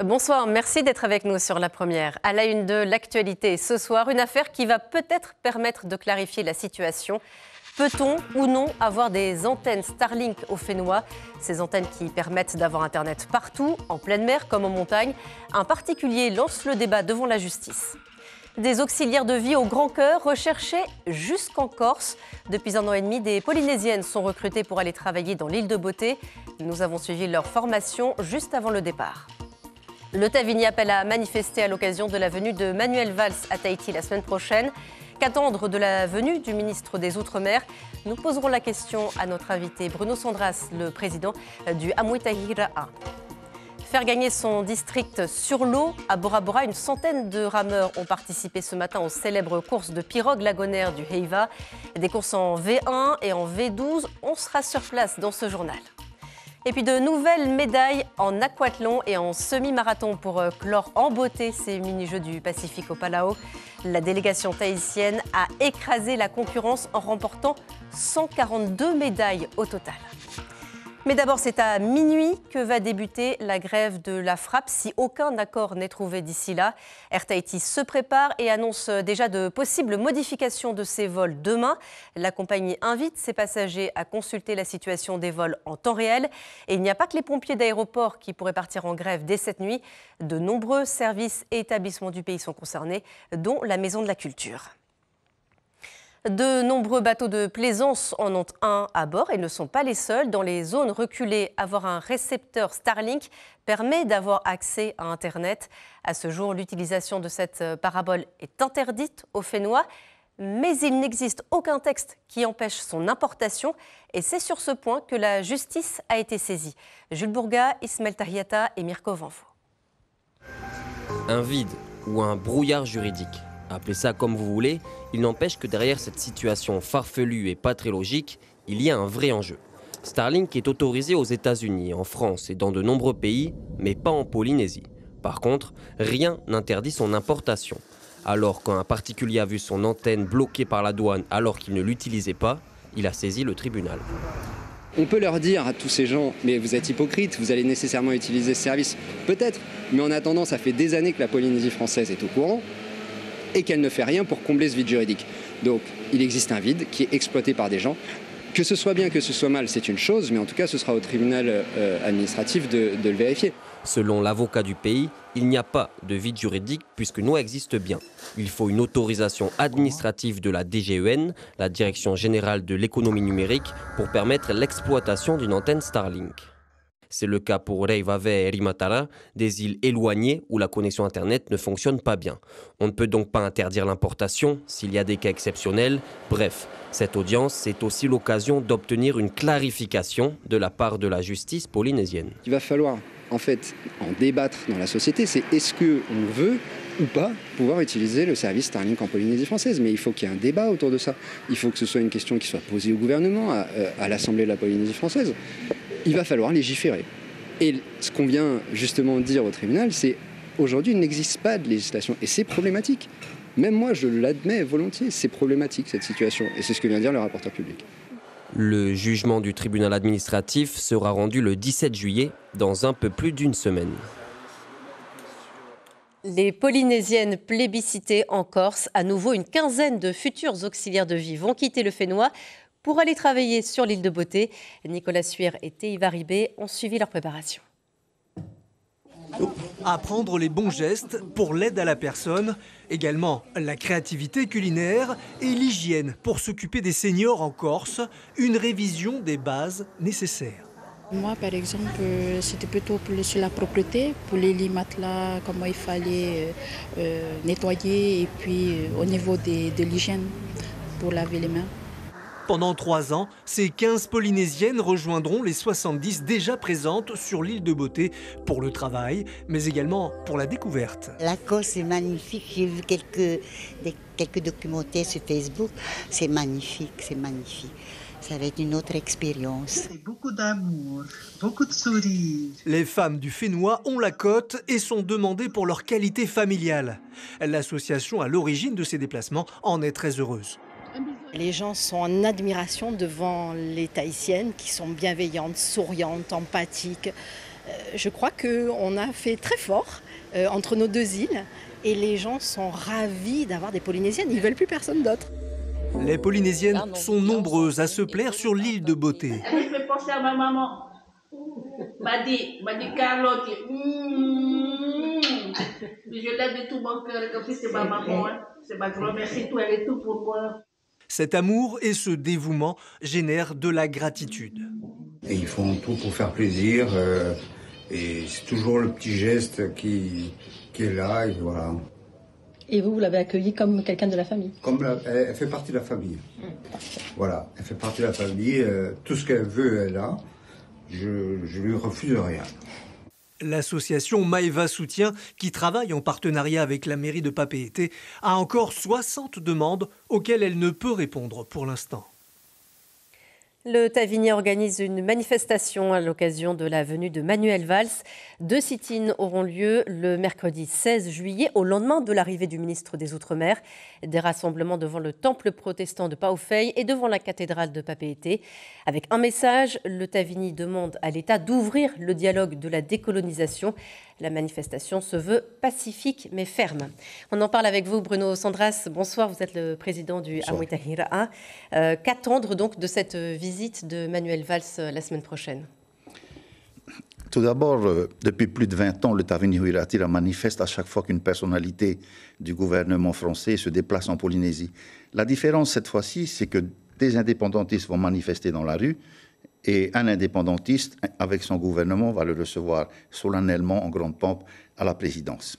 Bonsoir, merci d'être avec nous sur La Première. À la une de l'actualité ce soir, une affaire qui va peut-être permettre de clarifier la situation. Peut-on ou non avoir des antennes Starlink au Fénois? Ces antennes qui permettent d'avoir Internet partout, en pleine mer comme en montagne. Un particulier lance le débat devant la justice. Des auxiliaires de vie au grand cœur recherchés jusqu'en Corse. Depuis 1 an et demi, des Polynésiennes sont recrutées pour aller travailler dans l'île de Beauté. Nous avons suivi leur formation juste avant le départ. Le Tavini appelle à manifester à l'occasion de la venue de Manuel Valls à Tahiti la semaine prochaine. Qu'attendre de la venue du ministre des Outre-mer? Nous poserons la question à notre invité Bruno Sandras, le président du Amuitahira'a. Faire gagner son district sur l'eau à Bora Bora, une centaine de rameurs ont participé ce matin aux célèbres courses de pirogue lagonaire du Heiva. Des courses en V1 et en V12, on sera sur place dans ce journal. Et puis de nouvelles médailles en aquathlon et en semi-marathon pour clore en beauté ces mini-jeux du Pacifique au Palau. La délégation tahitienne a écrasé la concurrence en remportant 142 médailles au total. Mais d'abord, c'est à minuit que va débuter la grève de la frappe si aucun accord n'est trouvé d'ici là. Air Tahiti se prépare et annonce déjà de possibles modifications de ses vols demain. La compagnie invite ses passagers à consulter la situation des vols en temps réel. Et il n'y a pas que les pompiers d'aéroport qui pourraient partir en grève dès cette nuit. De nombreux services et établissements du pays sont concernés, dont la Maison de la Culture. De nombreux bateaux de plaisance en ont un à bord et ne sont pas les seuls. Dans les zones reculées, avoir un récepteur Starlink permet d'avoir accès à Internet. À ce jour, l'utilisation de cette parabole est interdite au Fénois, mais il n'existe aucun texte qui empêche son importation et c'est sur ce point que la justice a été saisie. Jules Bourga, Ismaël Tahiata et Mirko Vanfo. Un vide ou un brouillard juridique. Appelez ça comme vous voulez, il n'empêche que derrière cette situation farfelue et pas très logique, il y a un vrai enjeu. Starlink est autorisé aux États-Unis, en France et dans de nombreux pays, mais pas en Polynésie. Par contre, rien n'interdit son importation. Alors quand un particulier a vu son antenne bloquée par la douane alors qu'il ne l'utilisait pas, il a saisi le tribunal. On peut leur dire à tous ces gens, mais vous êtes hypocrites, vous allez nécessairement utiliser ce service. Peut-être, mais en attendant, ça fait des années que la Polynésie française est au courant et qu'elle ne fait rien pour combler ce vide juridique. Donc, il existe un vide qui est exploité par des gens. Que ce soit bien, que ce soit mal, c'est une chose, mais en tout cas, ce sera au tribunal administratif de le vérifier. Selon l'avocat du pays, il n'y a pas de vide juridique puisque nous existe bien. Il faut une autorisation administrative de la DGEN, la Direction Générale de l'Économie Numérique, pour permettre l'exploitation d'une antenne Starlink. C'est le cas pour Reivave et Rimatara, des îles éloignées où la connexion Internet ne fonctionne pas bien. On ne peut donc pas interdire l'importation s'il y a des cas exceptionnels. Bref, cette audience, c'est aussi l'occasion d'obtenir une clarification de la part de la justice polynésienne. Il va falloir en fait en débattre dans la société, c'est est-ce qu'on veut ou pas pouvoir utiliser le service Starlink en Polynésie française. Mais il faut qu'il y ait un débat autour de ça. Il faut que ce soit une question qui soit posée au gouvernement, à l'Assemblée de la Polynésie française. Il va falloir légiférer. Et ce qu'on vient justement dire au tribunal, c'est aujourd'hui il n'existe pas de législation et c'est problématique. Même moi, je l'admets volontiers, c'est problématique cette situation. Et c'est ce que vient de dire le rapporteur public. Le jugement du tribunal administratif sera rendu le 17 juillet, dans un peu plus d'une semaine. Les Polynésiennes plébiscitées en Corse, à nouveau une quinzaine de futurs auxiliaires de vie vont quitter le Fénois pour aller travailler sur l'île de Beauté. Nicolas Suire et Teiva Ribé ont suivi leur préparation. Apprendre les bons gestes pour l'aide à la personne, également la créativité culinaire et l'hygiène pour s'occuper des seniors en Corse, une révision des bases nécessaires. Moi, par exemple, c'était plutôt sur la propreté, pour les lits matelas, comment il fallait nettoyer, et puis au niveau de l'hygiène, pour laver les mains. Pendant 3 ans, ces 15 Polynésiennes rejoindront les 70 déjà présentes sur l'île de Beauté pour le travail, mais également pour la découverte. La Corse est magnifique, j'ai vu quelques documentaires sur Facebook, c'est magnifique, c'est magnifique. Ça va être une autre expérience. Beaucoup d'amour, beaucoup de sourires. Les femmes du Fénois ont la cote et sont demandées pour leur qualité familiale. L'association à l'origine de ces déplacements en est très heureuse. Les gens sont en admiration devant les Tahitiennes qui sont bienveillantes, souriantes, empathiques. Je crois qu'on a fait très fort entre nos deux îles et les gens sont ravis d'avoir des Polynésiennes. Ils ne veulent plus personne d'autre. Les Polynésiennes sont nombreuses à se plaire sur l'île de Beauté. Elle fait penser à ma maman. M'a dit Carlotte. Je l'aime de tout mon cœur, comme si c'est ma maman. Hein. C'est ma grand-mère, c'est tout, elle est tout pour moi. Cet amour et ce dévouement génèrent de la gratitude. Et ils font tout pour faire plaisir. Et c'est toujours le petit geste qui est là. Et voilà. Et vous l'avez accueillie comme quelqu'un de la famille? Elle fait partie de la famille. Voilà, elle fait partie de la famille. Tout ce qu'elle veut, elle a. Je lui refuse rien. L'association Maeva Soutien, qui travaille en partenariat avec la mairie de Papeete, a encore 60 demandes auxquelles elle ne peut répondre pour l'instant. Le Tasigny organise une manifestation à l'occasion de la venue de Manuel Valls. 2 sit-ins auront lieu le mercredi 16 juillet, au lendemain de l'arrivée du ministre des Outre-mer. Des rassemblements devant le temple protestant de Paufey et devant la cathédrale de Papeete. Avec un message, le Tasigny demande à l'État d'ouvrir le dialogue de la décolonisation. La manifestation se veut pacifique mais ferme. On en parle avec vous, Bruno Sandras. Bonsoir, vous êtes le président du Amwitahiraa. Qu'attendre donc de cette visite de Manuel Valls la semaine prochaine? Tout d'abord, depuis plus de 20 ans, le Tasigny Huiraatira manifeste à chaque fois qu'une personnalité du gouvernement français se déplace en Polynésie. La différence cette fois-ci, c'est que des indépendantistes vont manifester dans la rue et un indépendantiste, avec son gouvernement, va le recevoir solennellement en grande pompe à la présidence.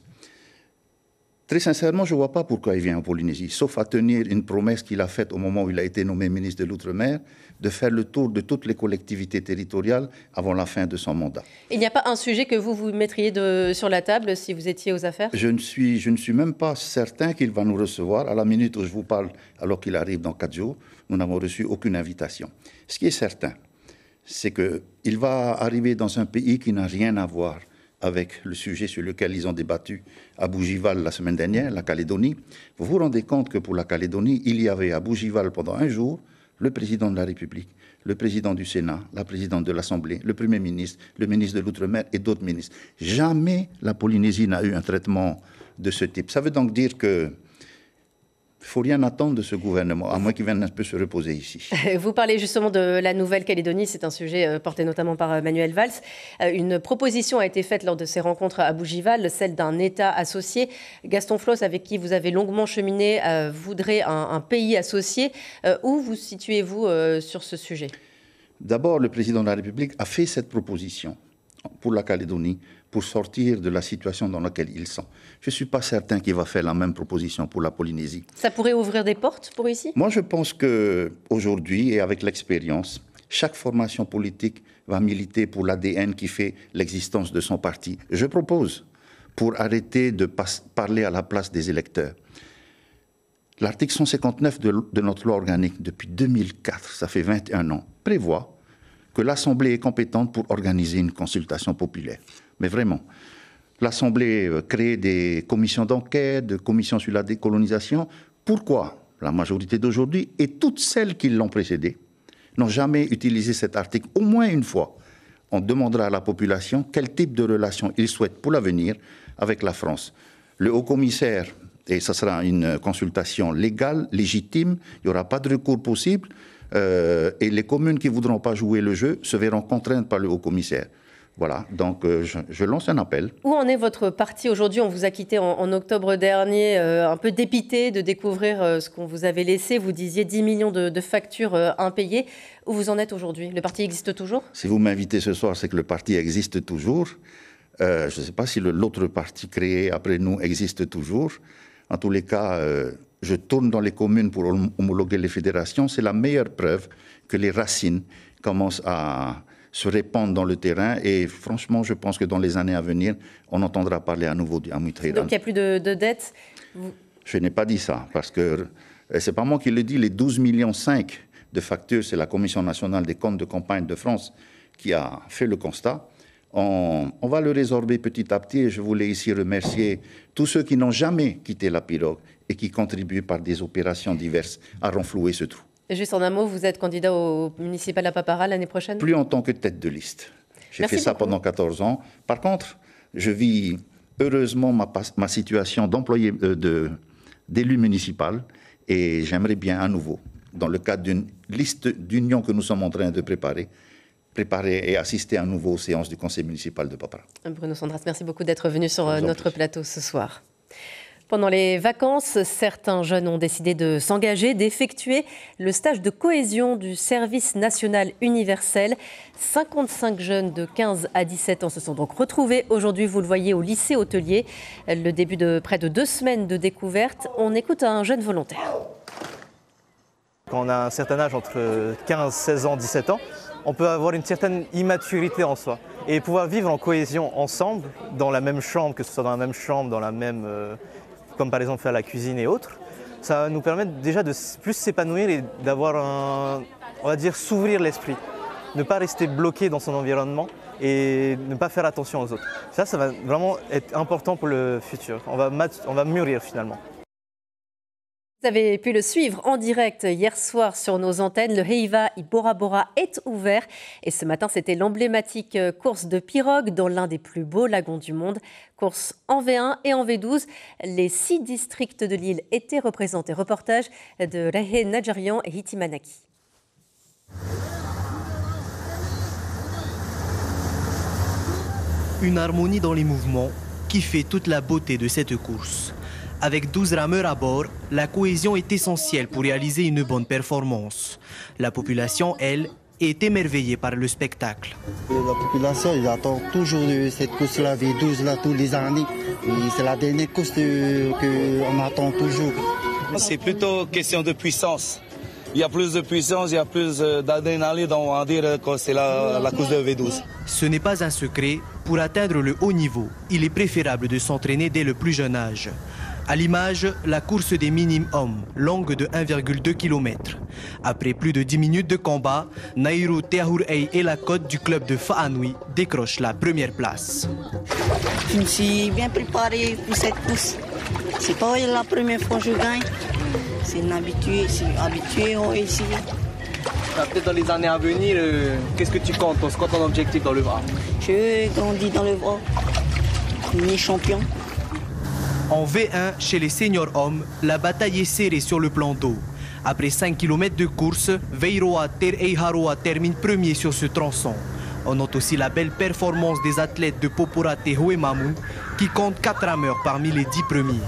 Très sincèrement, je ne vois pas pourquoi il vient en Polynésie, sauf à tenir une promesse qu'il a faite au moment où il a été nommé ministre de l'Outre-mer, de faire le tour de toutes les collectivités territoriales avant la fin de son mandat. Il n'y a pas un sujet que vous mettriez sur la table si vous étiez aux affaires? Je ne suis même pas certain qu'il va nous recevoir. À la minute où je vous parle, alors qu'il arrive dans 4 jours, nous n'avons reçu aucune invitation. Ce qui est certain, c'est qu'il va arriver dans un pays qui n'a rien à voir avec le sujet sur lequel ils ont débattu à Bougival la semaine dernière, la Calédonie. Vous vous rendez compte que pour la Calédonie, il y avait à Bougival pendant un jour le président de la République, le président du Sénat, la présidente de l'Assemblée, le Premier ministre, le ministre de l'Outre-mer et d'autres ministres. Jamais la Polynésie n'a eu un traitement de ce type. Ça veut donc dire que il ne faut rien attendre de ce gouvernement, à moins qu'il vienne un peu se reposer ici. Vous parlez justement de la Nouvelle-Calédonie, c'est un sujet porté notamment par Manuel Valls. Une proposition a été faite lors de ces rencontres à Bougival, celle d'un État associé. Gaston Floss, avec qui vous avez longuement cheminé, voudrait un pays associé. Où vous situez-vous sur ce sujet? D'abord, le président de la République a fait cette proposition pour la Calédonie, pour sortir de la situation dans laquelle ils sont. Je ne suis pas certain qu'il va faire la même proposition pour la Polynésie. Ça pourrait ouvrir des portes pour ici? Moi, je pense qu'aujourd'hui, et avec l'expérience, chaque formation politique va militer pour l'ADN qui fait l'existence de son parti. Je propose, pour arrêter de parler à la place des électeurs, l'article 159 de notre loi organique, depuis 2004, ça fait 21 ans, prévoit que l'Assemblée est compétente pour organiser une consultation populaire. Mais vraiment, l'Assemblée crée des commissions d'enquête, des commissions sur la décolonisation. Pourquoi la majorité d'aujourd'hui et toutes celles qui l'ont précédée n'ont jamais utilisé cet article? Au moins une fois, on demandera à la population quel type de relation ils souhaitent pour l'avenir avec la France. Le haut-commissaire, et ça sera une consultation légale, légitime, il n'y aura pas de recours possible, et les communes qui ne voudront pas jouer le jeu se verront contraintes par le haut-commissaire. Voilà, donc je lance un appel. Où en est votre parti aujourd'hui? On vous a quitté en octobre dernier, un peu dépité de découvrir ce qu'on vous avait laissé. Vous disiez 10 millions de factures impayées. Où vous en êtes aujourd'hui? Le parti existe toujours? Si vous m'invitez ce soir, c'est que le parti existe toujours. Je ne sais pas si l'autre parti créé après nous existe toujours. En tous les cas, je tourne dans les communes pour homologuer les fédérations. C'est la meilleure preuve que les racines commencent à se répandre dans le terrain. Et franchement, je pense que dans les années à venir, on entendra parler à nouveau du Amwitahiraa. Donc il n'y a plus de dettes? Je n'ai pas dit ça, parce que ce n'est pas moi qui le dis. Les 12,5 millions de factures, c'est la Commission nationale des comptes de campagne de France qui a fait le constat. On va le résorber petit à petit, et je voulais ici remercier tous ceux qui n'ont jamais quitté la pirogue et qui contribuent par des opérations diverses à renflouer ce trou. Et juste en un mot, vous êtes candidat au municipal à Papara l'année prochaine? Plus en tant que tête de liste. J'ai fait ça pendant 14 ans. Par contre, je vis heureusement ma situation d'employé, d'élu municipal, et j'aimerais bien à nouveau, dans le cadre d'une liste d'unions que nous sommes en train de préparer et assister à nouveau aux séances du conseil municipal de Papara. Bruno Sandras, merci beaucoup d'être venu sur notre plateau ce soir. Pendant les vacances, certains jeunes ont décidé de s'engager, d'effectuer le stage de cohésion du service national universel. 55 jeunes de 15 à 17 ans se sont donc retrouvés aujourd'hui, vous le voyez, au lycée hôtelier. Le début de près de 2 semaines de découverte. On écoute un jeune volontaire. Quand on a un certain âge, entre 15, 16 ans, 17 ans, on peut avoir une certaine immaturité en soi. Et pouvoir vivre en cohésion ensemble, dans la même chambre, que ce soit dans la même chambre, dans la même... comme par exemple faire la cuisine et autres, ça va nous permettre déjà de plus s'épanouir et d'avoir on va dire, s'ouvrir l'esprit. Ne pas rester bloqué dans son environnement et ne pas faire attention aux autres. Ça va vraiment être important pour le futur. On va mûrir finalement. Vous avez pu le suivre en direct hier soir sur nos antennes. Le Heiva Bora Bora est ouvert. Et ce matin, c'était l'emblématique course de pirogue dans l'un des plus beaux lagons du monde. Course en V1 et en V12. Les 6 districts de l'île étaient représentés. Reportage de Rehe Najarian et Hitimanaki. Une harmonie dans les mouvements qui fait toute la beauté de cette course. Avec 12 rameurs à bord, la cohésion est essentielle pour réaliser une bonne performance. La population, elle, est émerveillée par le spectacle. La population, ils attendent toujours cette course-là, V12, là, tous les années. C'est la dernière course qu'on attend toujours. C'est plutôt question de puissance. Il y a plus de puissance, il y a plus d'adrénaline, on va dire que c'est la course de V12. Ce n'est pas un secret. Pour atteindre le haut niveau, il est préférable de s'entraîner dès le plus jeune âge. À l'image, la course des minimes hommes, longue de 1,2 km. Après plus de 10 minutes de combat, Nairou Teahourei et la côte du club de Fa'anui décrochent la première place. Je me suis bien préparé pour cette course. C'est pas la première fois que je gagne. C'est une habituée, ici. Peut-être dans les années à venir, qu'est-ce que tu comptes? C'est quoi ton objectif dans le VA? Je grandis dans le VA. Ni champion. En V1, chez les seniors hommes, la bataille est serrée sur le plan d'eau. Après 5 km de course, Veiroa Ter'eiharoa termine premier sur ce tronçon. On note aussi la belle performance des athlètes de Popora Tehoemamu qui comptent 4 rameurs parmi les 10 premiers.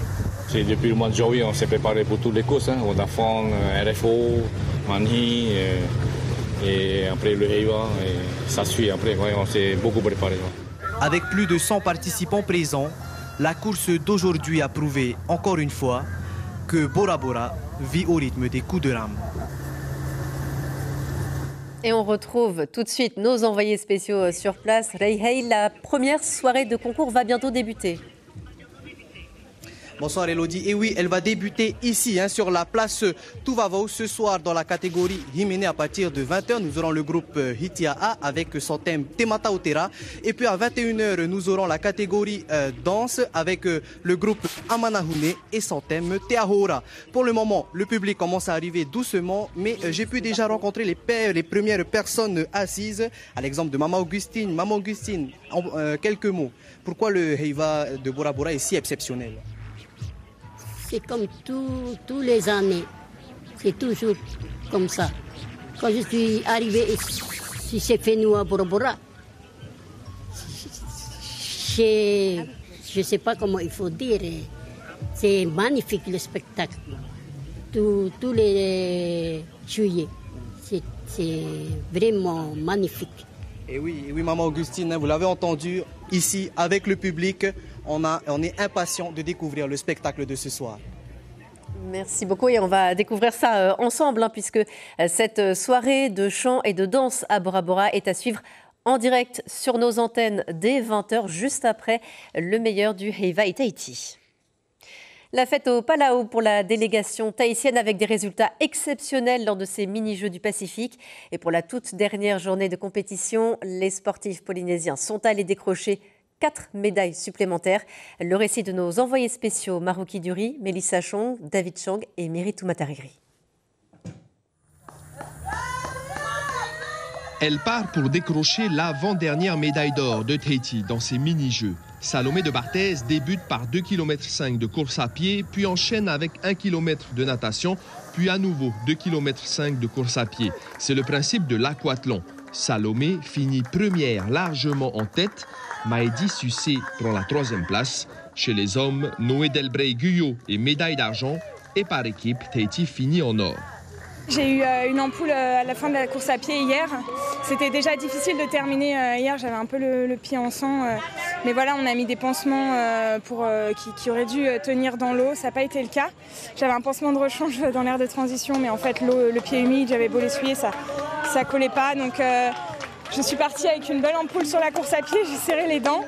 Depuis le mois de janvier, on s'est préparé pour toutes les courses. Vodafone, RFO, Mani, et après le Heiva. Ça suit après, on s'est beaucoup préparé. Avec plus de 100 participants présents, la course d'aujourd'hui a prouvé, encore une fois, que Bora Bora vit au rythme des coups de rame. Et on retrouve tout de suite nos envoyés spéciaux sur place. Reihei, la première soirée de concours va bientôt débuter. Bonsoir Elodie. Et oui, elle va débuter ici, sur la place Tuvavao, ce soir dans la catégorie Himene à partir de 20h. Nous aurons le groupe Hitia A avec son thème Temata Otera. Et puis à 21h, nous aurons la catégorie danse avec le groupe Amanahune et son thème Teahora. Pour le moment, le public commence à arriver doucement, mais j'ai pu déjà rencontrer les premières personnes assises. À l'exemple de Maman Augustine. Maman Augustine, quelques mots. Pourquoi le Heiva de Bora Bora est si exceptionnel? C'est comme tous les années. C'est toujours comme ça. Quand je suis arrivée ici, chez Fenoua Bora Bora, je ne sais pas comment il faut dire. C'est magnifique le spectacle. Tous les juillet. C'est vraiment magnifique. Et oui, Maman Augustine, vous l'avez entendu, ici, avec le public, on est impatient de découvrir le spectacle de ce soir. Merci beaucoup et on va découvrir ça ensemble, puisque cette soirée de chant et de danse à Bora Bora est à suivre en direct sur nos antennes dès 20h, juste après le meilleur du Heiva et Tahiti. La fête au Palau pour la délégation tahitienne avec des résultats exceptionnels lors de ces mini-jeux du Pacifique. Et pour la toute dernière journée de compétition, les sportifs polynésiens sont allés décrocher 4 médailles supplémentaires. Le récit de nos envoyés spéciaux Maruki Duri, Mélissa Chong, David Chang et Miri Tumatariri. Elle part pour décrocher l'avant-dernière médaille d'or de Tahiti dans ces mini-jeux. Salomé de Barthez débute par 2,5 km de course à pied, puis enchaîne avec 1 km de natation, puis à nouveau 2,5 km de course à pied. C'est le principe de l'aquathlon. Salomé finit première largement en tête. Maëdy Sucé prend la 3e place. Chez les hommes, Noé Delbray-Guyot est médaille d'argent. Et par équipe, Tahiti finit en or. J'ai eu une ampoule à la fin de la course à pied hier. C'était déjà difficile de terminer hier, j'avais un peu le pied en sang. Mais voilà, on a mis des pansements qui auraient dû tenir dans l'eau. Ça n'a pas été le cas. J'avais un pansement de rechange dans l'air de transition, mais en fait, le pied humide, j'avais beau l'essuyer, ça ne collait pas. Donc je suis partie avec une belle ampoule sur la course à pied, j'ai serré les dents.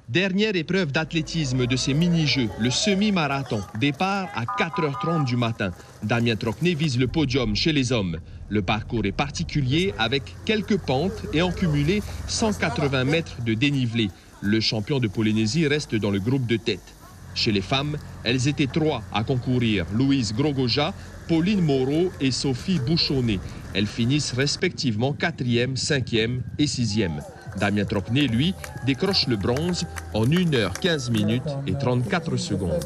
Dernière épreuve d'athlétisme de ces mini-jeux, le semi-marathon. Départ à 4h30 du matin. Damien Trocnet vise le podium chez les hommes. Le parcours est particulier avec quelques pentes et en cumulé 180 mètres de dénivelé. Le champion de Polynésie reste dans le groupe de tête. Chez les femmes, elles étaient 3 à concourir. Louise Grogoja, Pauline Moreau et Sophie Bouchonnet. Elles finissent respectivement 4e, 5e et 6e. Damien Trocnet, lui, décroche le bronze en 1h15 minutes et 34 secondes.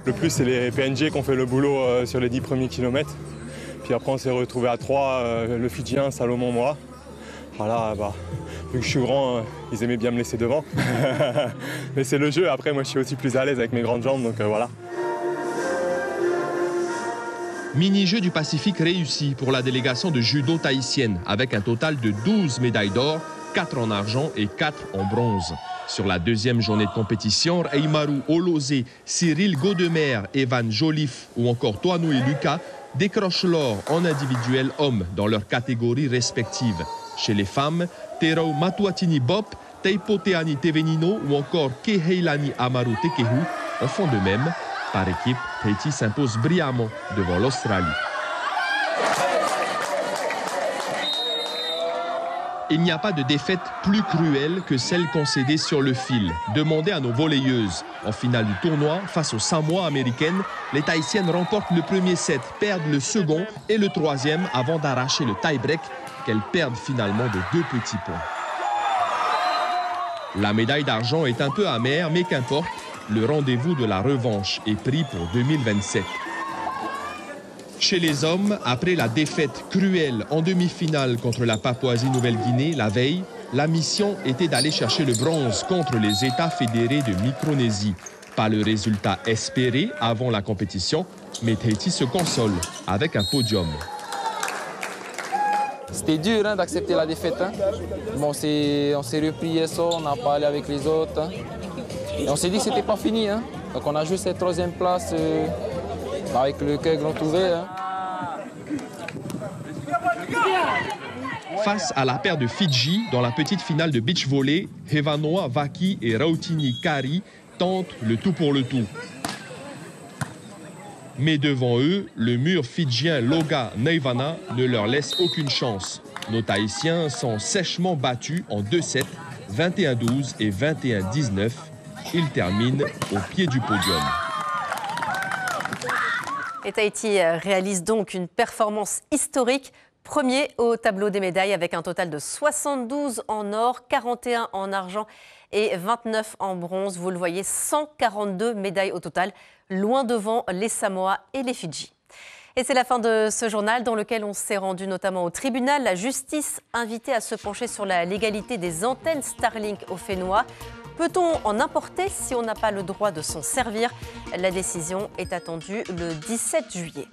Le plus, c'est les PNG qui ont fait le boulot sur les 10 premiers kilomètres. Puis après, on s'est retrouvés à 3, le Fidjien, Salomon, moi. Voilà, vu que je suis grand, ils aimaient bien me laisser devant. Mais c'est le jeu. Après, moi, je suis aussi plus à l'aise avec mes grandes jambes, donc voilà. Mini-jeux du Pacifique réussi pour la délégation de judo tahitienne, avec un total de 12 médailles d'or, 4 en argent et 4 en bronze. Sur la 2e journée de compétition, Eimaru Olosé, Cyril Gaudemer, Evan Joliffe ou encore Toanui Lucas décrochent l'or en individuel homme dans leurs catégories respectives. Chez les femmes, Terau Matuatini Bop, Teipoteani Tevenino ou encore Keheilani Amaru Tekehu en font de même. Par équipe, Tahiti s'impose brillamment devant l'Australie. Il n'y a pas de défaite plus cruelle que celle concédée sur le fil. Demandez à nos volleyeuses. En finale du tournoi, face aux Samoa américaines, les Tahitiennes remportent le premier set, perdent le second et le 3e avant d'arracher le tie-break qu'elles perdent finalement de 2 petits points. La médaille d'argent est un peu amère, mais qu'importe, le rendez-vous de la revanche est pris pour 2027. Chez les hommes, après la défaite cruelle en demi-finale contre la Papouasie-Nouvelle-Guinée la veille, la mission était d'aller chercher le bronze contre les États fédérés de Micronésie. Pas le résultat espéré avant la compétition, mais Tahiti se console avec un podium. C'était dur d'accepter la défaite. Bon, on s'est repris hier soir, on a parlé avec les autres. Et on s'est dit que ce n'était pas fini. Donc on a joué cette 3e place avec le cœur grand ouvert. Face à la paire de Fidji, dans la petite finale de beach volley, Hevanoa Vaki et Rautini Kari tentent le tout pour le tout. Mais devant eux, le mur fidjien Loga Neivana ne leur laisse aucune chance. Nos Tahitiens sont sèchement battus en 2 sets, 21-12 et 21-19. Ils terminent au pied du podium. Et Tahiti réalise donc une performance historique. Premier au tableau des médailles avec un total de 72 en or, 41 en argent et 29 en bronze. Vous le voyez, 142 médailles au total, loin devant les Samoa et les Fidji. Et c'est la fin de ce journal dans lequel on s'est rendu notamment au tribunal. La justice invitée à se pencher sur la légalité des antennes Starlink au Fénois. Peut-on en importer si on n'a pas le droit de s'en servir? La décision est attendue le 17 juillet.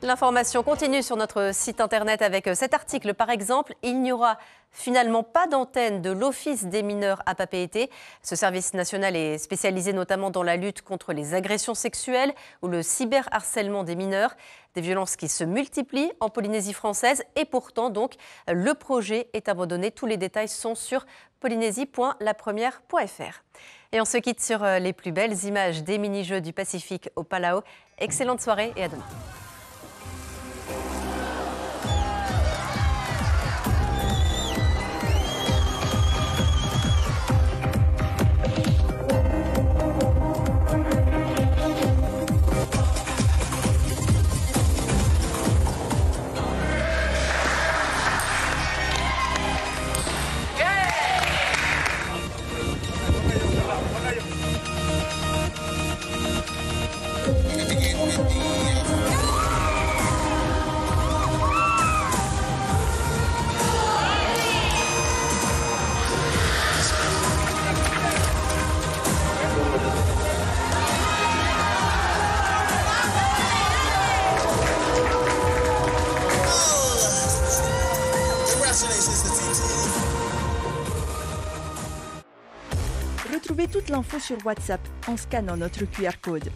L'information continue sur notre site internet avec cet article. Par exemple, il n'y aura finalement pas d'antenne de l'Office des mineurs à Papeete. Ce service national est spécialisé notamment dans la lutte contre les agressions sexuelles ou le cyberharcèlement des mineurs. Des violences qui se multiplient en Polynésie française et pourtant donc le projet est abandonné. Tous les détails sont sur polynésie.lapremière.fr. Et on se quitte sur les plus belles images des mini-jeux du Pacifique au Palau. Excellente soirée et à demain. Retrouvez toute l'info sur WhatsApp en scannant notre QR code.